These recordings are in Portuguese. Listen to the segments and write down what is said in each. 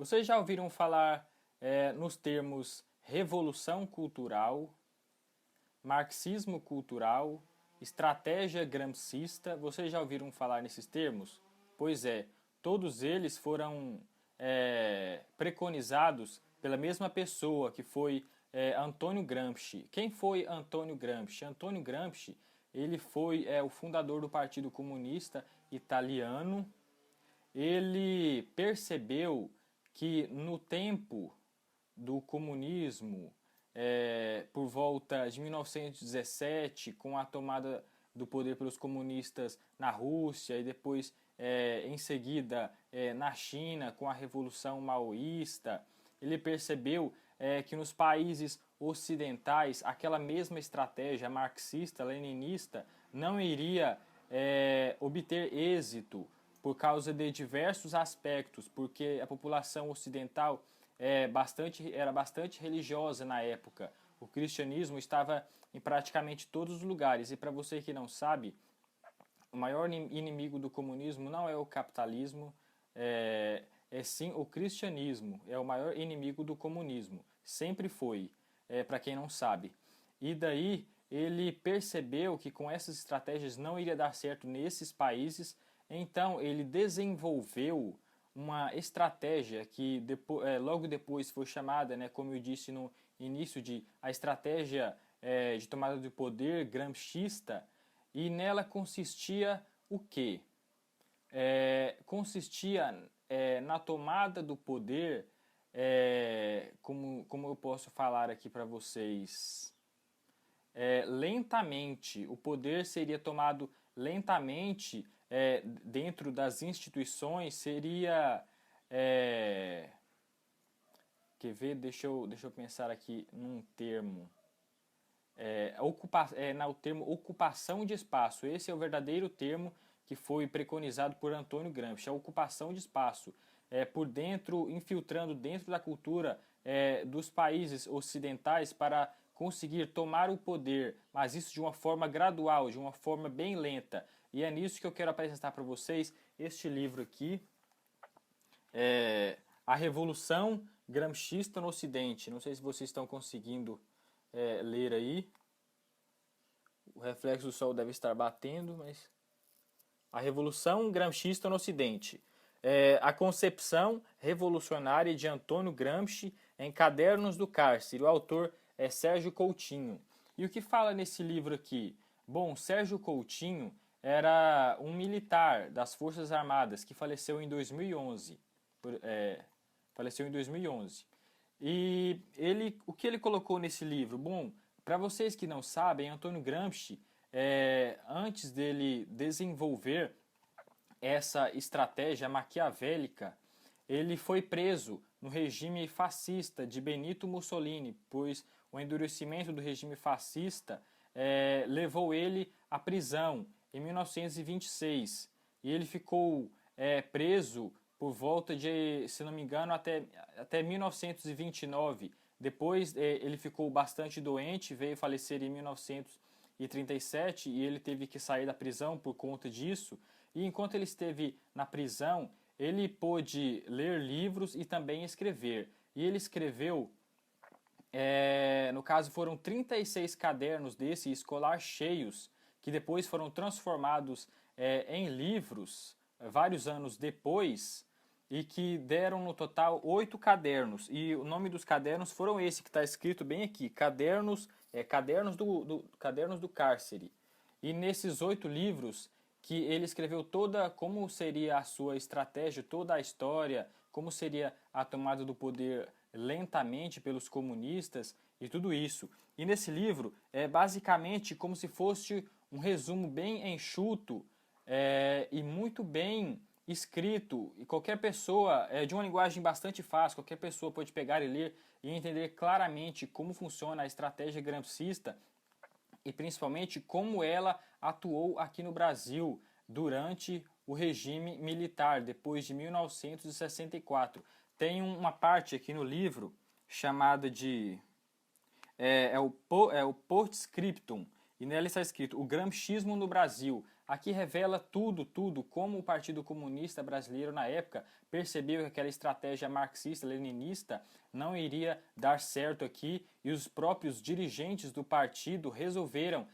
Vocês já ouviram falar nos termos revolução cultural, marxismo cultural, estratégia gramscista? Vocês já ouviram falar nesses termos? Pois é, todos eles foram preconizados pela mesma pessoa, que foi Antônio Gramsci. Quem foi Antônio Gramsci? Antônio Gramsci, ele foi o fundador do Partido Comunista Italiano. Ele percebeu que no tempo do comunismo, por volta de 1917, com a tomada do poder pelos comunistas na Rússia e depois, em seguida, na China, com a Revolução Maoísta, ele percebeu que nos países ocidentais aquela mesma estratégia marxista-leninista não iria obter êxito por causa de diversos aspectos, porque a população ocidental era bastante religiosa na época. O cristianismo estava em praticamente todos os lugares. E para você que não sabe, o maior inimigo do comunismo não é o capitalismo, é sim o cristianismo. É o maior inimigo do comunismo. Sempre foi, para quem não sabe. E daí ele percebeu que com essas estratégias não iria dar certo nesses países. Então ele desenvolveu uma estratégia que logo depois foi chamada, como eu disse no início, de a estratégia de tomada de poder gramscista. E nela consistia o quê? Consistia na tomada do poder, como eu posso falar aqui para vocês, lentamente. O poder seria tomado lentamente dentro das instituições. Seria... quer ver? Deixa eu pensar aqui num termo. O termo ocupação de espaço. Esse é o verdadeiro termo que foi preconizado por Antônio Gramsci, a ocupação de espaço. Por dentro, infiltrando dentro da cultura dos países ocidentais para conseguir tomar o poder, mas isso de uma forma gradual, de uma forma bem lenta. E é nisso que eu quero apresentar para vocês este livro aqui, A Revolução Gramscista no Ocidente. Não sei se vocês estão conseguindo ler aí. O reflexo do sol deve estar batendo, mas... A Revolução Gramscista no Ocidente. A concepção revolucionária de Antônio Gramsci em Cadernos do Cárcere. O autor é Sérgio Coutinho. E o que fala nesse livro aqui? Bom, Sérgio Coutinho era um militar das Forças Armadas que faleceu em 2011. Faleceu em 2011. E o que ele colocou nesse livro? Bom, para vocês que não sabem, Antônio Gramsci, antes dele desenvolver essa estratégia maquiavélica, ele foi preso no regime fascista de Benito Mussolini, pois o endurecimento do regime fascista levou ele à prisão em 1926. E ele ficou preso por volta de, se não me engano, até 1929. Depois ele ficou bastante doente, veio falecer em 1937 e ele teve que sair da prisão por conta disso. E enquanto ele esteve na prisão, ele pôde ler livros e também escrever. E ele escreveu, no caso foram 36 cadernos desse escolar cheios, que depois foram transformados em livros vários anos depois, e que deram no total 8 cadernos. E o nome dos cadernos foram esse que está escrito bem aqui, Cadernos do Cárcere. E nesses 8 livros que ele escreveu como seria a sua estratégia, toda a história, como seria a tomada do poder lentamente pelos comunistas e tudo isso. E nesse livro é basicamente como se fosse um resumo bem enxuto e muito bem escrito, e qualquer pessoa, de uma linguagem bastante fácil, qualquer pessoa pode pegar e ler e entender claramente como funciona a estratégia gramscista e principalmente como ela atuou aqui no Brasil durante o regime militar, depois de 1964. Tem uma parte aqui no livro chamada de... o Postscriptum, e nela está escrito: o gramscismo no Brasil, aqui revela tudo, como o Partido Comunista Brasileiro na época percebeu que aquela estratégia marxista-leninista não iria dar certo aqui e os próprios dirigentes do partido resolveram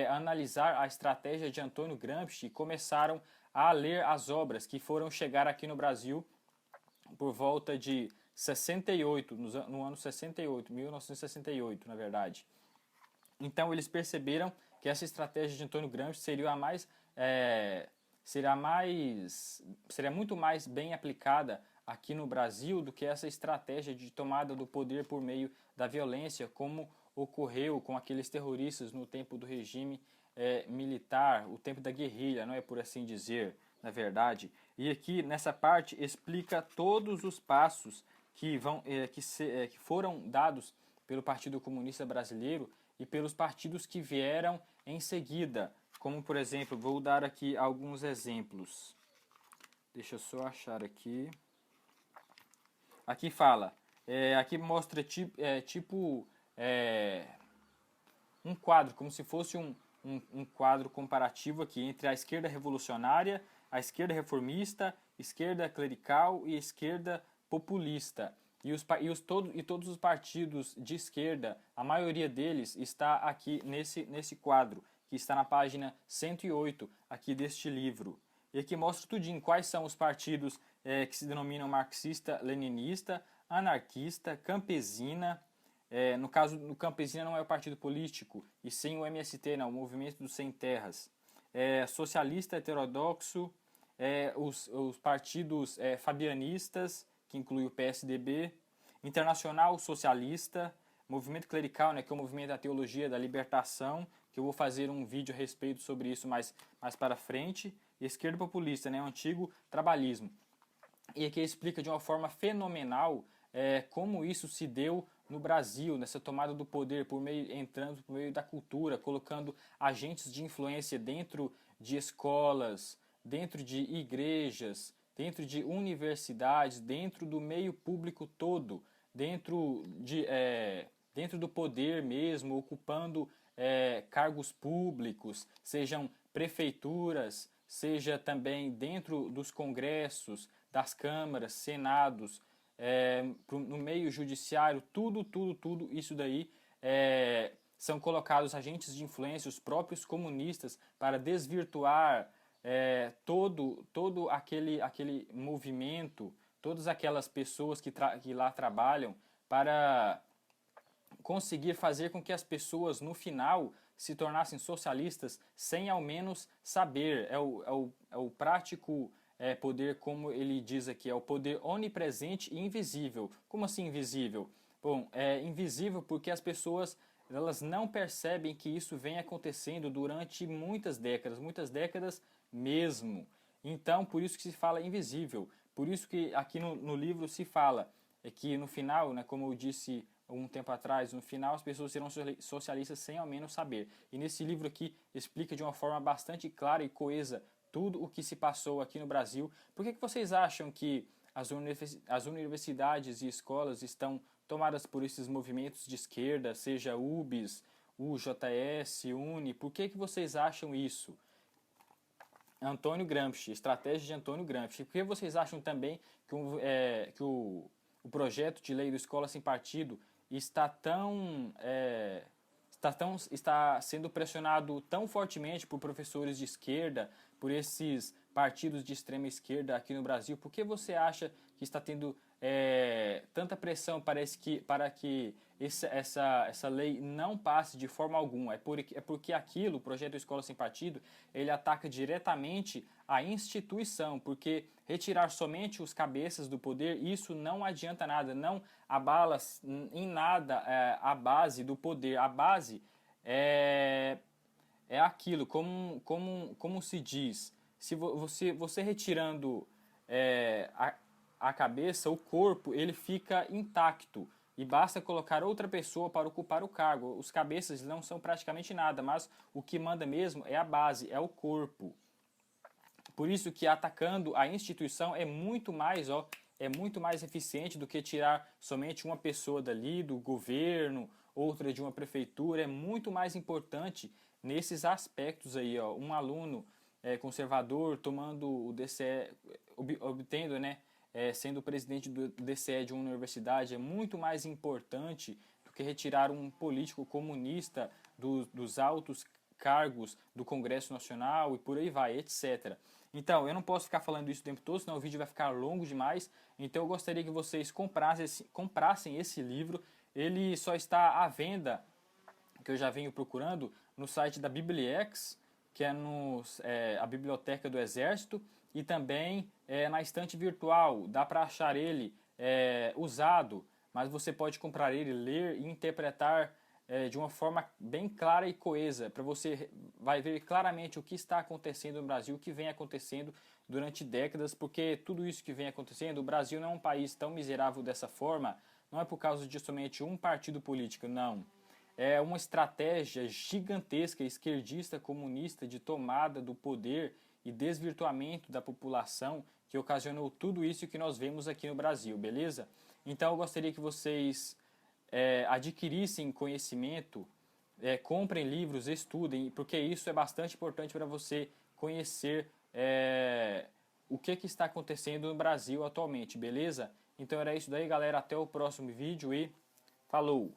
analisar a estratégia de Antônio Gramsci e começaram a ler as obras que foram chegar aqui no Brasil por volta de 68, no ano 68, 1968, na verdade. Então eles perceberam que essa estratégia de Antônio Gramsci seria muito mais bem aplicada aqui no Brasil do que essa estratégia de tomada do poder por meio da violência, como ocorreu com aqueles terroristas no tempo do regime militar, o tempo da guerrilha, não é por assim dizer, na verdade. E aqui nessa parte explica todos os passos que foram dados pelo Partido Comunista Brasileiro e pelos partidos que vieram em seguida, como por exemplo, vou dar aqui alguns exemplos. Deixa eu só achar aqui. Aqui fala, aqui mostra um quadro, como se fosse um quadro comparativo aqui entre a esquerda revolucionária, a esquerda reformista, esquerda clerical e esquerda populista. E todos os partidos de esquerda, a maioria deles está aqui nesse quadro, que está na página 108 aqui deste livro. E aqui mostra tudinho quais são os partidos que se denominam marxista-leninista, anarquista, campesina. No caso, no campesina não é o partido político, e sim o MST, não, o Movimento dos Sem Terras. Socialista heterodoxo, os partidos fabianistas, que inclui o PSDB, Internacional Socialista, Movimento Clerical, né, que é o movimento da teologia da libertação, que eu vou fazer um vídeo a respeito sobre isso mais para frente, e Esquerda Populista, né, o antigo trabalhismo. E aqui explica de uma forma fenomenal como isso se deu no Brasil, nessa tomada do poder, entrando por meio da cultura, colocando agentes de influência dentro de escolas, dentro de igrejas, dentro de universidades, dentro do meio público todo, dentro do poder mesmo, ocupando cargos públicos, sejam prefeituras, seja também dentro dos congressos, das câmaras, senados, no meio judiciário, tudo isso daí são colocados agentes de influência, os próprios comunistas, para desvirtuar todo aquele movimento, todas aquelas pessoas que lá trabalham, para conseguir fazer com que as pessoas no final se tornassem socialistas sem ao menos saber. É o prático poder, como ele diz aqui, é o poder onipresente e invisível. Como assim invisível? Bom, é invisível porque as pessoas elas não percebem que isso vem acontecendo durante muitas décadas mesmo. Então, por isso que se fala invisível. Por isso que aqui no livro se fala que no final, né, como eu disse um tempo atrás, no final as pessoas serão socialistas sem ao menos saber. E nesse livro aqui explica de uma forma bastante clara e coesa tudo o que se passou aqui no Brasil. Por que vocês acham que as universidades e escolas estão tomadas por esses movimentos de esquerda, seja UBS, UJS, UNE? Por que vocês acham isso? Antônio Gramsci, estratégia de Antônio Gramsci. Por que vocês acham também que o projeto de lei do Escola Sem Partido está sendo pressionado tão fortemente por professores de esquerda, por esses partidos de extrema esquerda aqui no Brasil? Por que você acha que está tendo tanta pressão para que essa lei não passe de forma alguma? É porque aquilo, o projeto Escola Sem Partido, ele ataca diretamente a instituição, porque retirar somente os cabeças do poder, isso não adianta nada, não abala em nada a base do poder. A base é aquilo, como se diz, se você retirando a cabeça, o corpo, ele fica intacto e basta colocar outra pessoa para ocupar o cargo. Os cabeças não são praticamente nada, mas o que manda mesmo é a base, é o corpo. Por isso que atacando a instituição é muito mais eficiente do que tirar somente uma pessoa dali, do governo, outra de uma prefeitura. É muito mais importante nesses aspectos aí, ó. Um aluno conservador, tomando o DCE, obtendo, né, sendo presidente do DCE de uma universidade, é muito mais importante do que retirar um político comunista dos altos cargos do Congresso Nacional e por aí vai, etc. Então, eu não posso ficar falando isso o tempo todo, senão o vídeo vai ficar longo demais. Então, eu gostaria que vocês comprassem esse livro. Ele só está à venda, que eu já venho procurando, no site da Bibliex, que é, a Biblioteca do Exército, e também na estante virtual. Dá para achar ele usado, mas você pode comprar ele, ler e interpretar de uma forma bem clara e coesa, para você vai ver claramente o que está acontecendo no Brasil, o que vem acontecendo durante décadas, porque tudo isso que vem acontecendo, o Brasil não é um país tão miserável dessa forma, não é por causa de somente um partido político, não. É uma estratégia gigantesca, esquerdista, comunista, de tomada do poder e desvirtuamento da população que ocasionou tudo isso que nós vemos aqui no Brasil, beleza? Então eu gostaria que vocês adquirissem conhecimento, comprem livros, estudem, porque isso é bastante importante para você conhecer o que está acontecendo no Brasil atualmente, beleza? Então era isso daí, galera. Até o próximo vídeo e falou!